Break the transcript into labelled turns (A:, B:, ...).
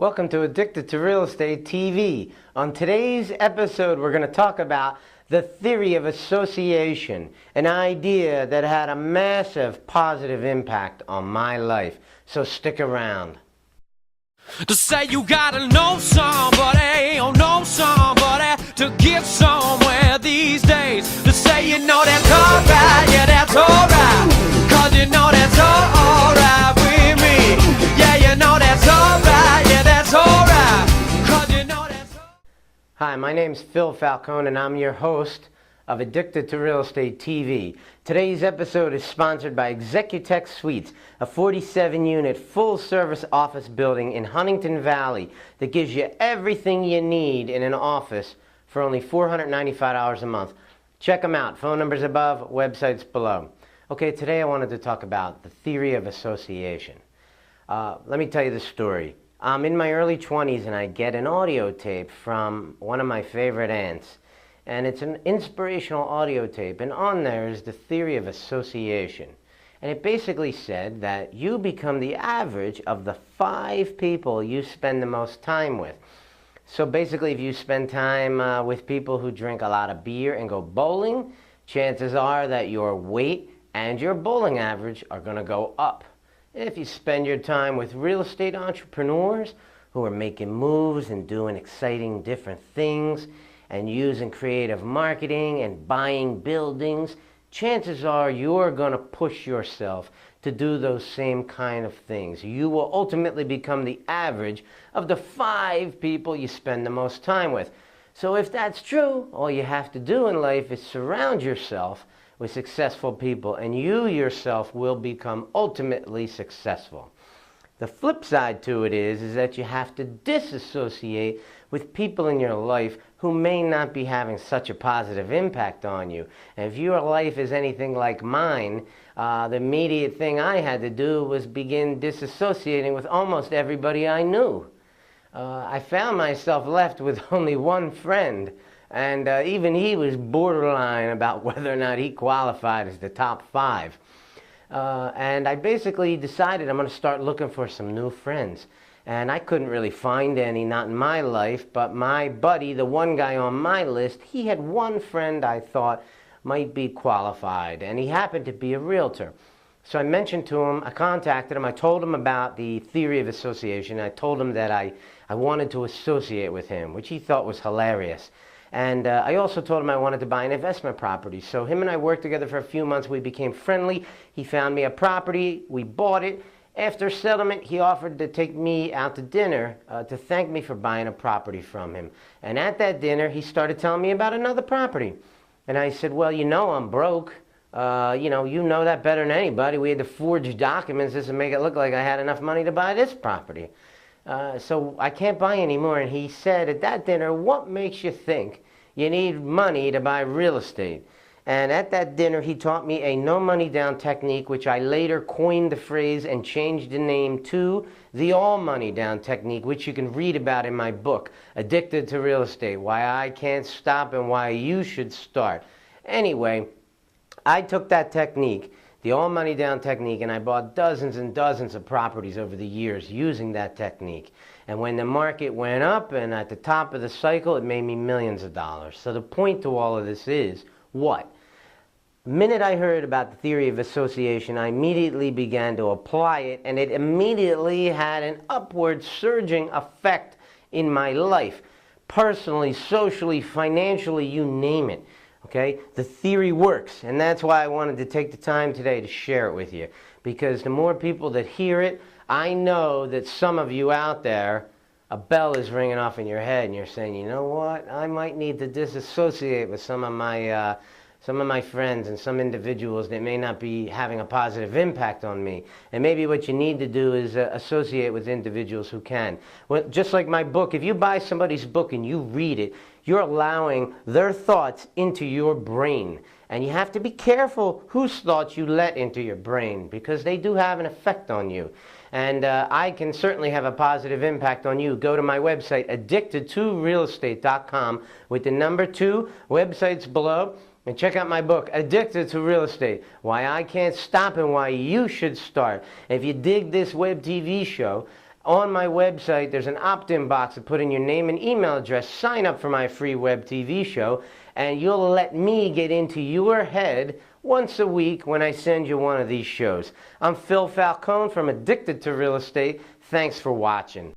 A: Welcome to Addicted to Real Estate TV. On today's episode, we're going to talk about the theory of association, an idea that had a massive positive impact on my life. So stick around.
B: To say you gotta know somebody, or know somebody to get somewhere these days. To say you know that's alright, yeah that's alright, cause you know that's alright with me. Yeah, you know that's alright, yeah that's alright, cause you know that's alright.
A: Hi, my name's Phil Falcone and I'm your host of Addicted to Real Estate TV. Today's episode is sponsored by Executech Suites, a 47-unit full-service office building in Huntington Valley that gives you everything you need in an office for only $495 a month. Check them out. Phone numbers above, websites below. Okay, today I wanted to talk about the theory of association. Let me tell you the story. I'm in my early 20s and I get an audio tape from one of my favorite aunts. And it's an inspirational audio tape, and on there is the theory of association. And it basically said that you become the average of the 5 people you spend the most time with. So basically, if you spend time with people who drink a lot of beer and go bowling, chances are that your weight and your bowling average are going to go up. If you spend your time with real estate entrepreneurs who are making moves and doing exciting different things, and using creative marketing and buying buildings, chances are you're going to push yourself to do those same kind of things. You will ultimately become the average of the 5 people you spend the most time with. So if that's true, all you have to do in life is surround yourself with successful people, and you yourself will become ultimately successful. The flip side to it is that you have to disassociate with people in your life who may not be having such a positive impact on you. And if your life is anything like mine, the immediate thing I had to do was begin disassociating with almost everybody I knew. I found myself left with only one friend, and even he was borderline about whether or not he qualified as the top 5. And I basically decided I'm going to start looking for some new friends. And I couldn't really find any, not in my life, but my buddy, the one guy on my list, he had one friend I thought might be qualified, and he happened to be a realtor. So I mentioned to him, I contacted him, I told him about the theory of association. I told him that I wanted to associate with him, which he thought was hilarious. And I also told him I wanted to buy an investment property. So him and I worked together for a few months. We became friendly. He found me a property. We bought it. After settlement, he offered to take me out to dinner to thank me for buying a property from him. And at that dinner, he started telling me about another property. And I said, well, you know I'm broke. You know that better than anybody. We had to forge documents just to make it look like I had enough money to buy this property. So I can't buy anymore. And he said at that dinner, what makes you think you need money to buy real estate? And at that dinner, he taught me a no money down technique, which I later coined the phrase and changed the name to the all money down technique, which you can read about in my book, Addicted to Real Estate, Why I Can't Stop and Why You Should Start. Anyway, I took that technique, the all money down technique, and I bought dozens and dozens of properties over the years using that technique. And when the market went up and at the top of the cycle, it made me millions of dollars. So the point to all of this is, what? The minute I heard about the theory of association, I immediately began to apply it, and it immediately had an upward surging effect in my life. Personally, socially, financially, you name it. Okay? The theory works, and that's why I wanted to take the time today to share it with you. Because the more people that hear it, I know that some of you out there, a bell is ringing off in your head, and you're saying, you know what? I might need to disassociate with some of my friends and some individuals that may not be having a positive impact on me. And maybe what you need to do is associate with individuals who can. Well, just like my book, if you buy somebody's book and you read it, you're allowing their thoughts into your brain. And you have to be careful whose thoughts you let into your brain, because they do have an effect on you. And I can certainly have a positive impact on you. Go to my website, addictedtorealestate.com, with the number 2, websites below. And check out my book, Addicted to Real Estate, Why I Can't Stop and Why You Should Start. If you dig this web TV show, On my website, there's an opt-in box to put in your name and email address. Sign up for my free web TV show, and you'll let me get into your head once a week when I send you one of these shows. I'm Phil Falcone from Addicted to Real Estate. Thanks for watching.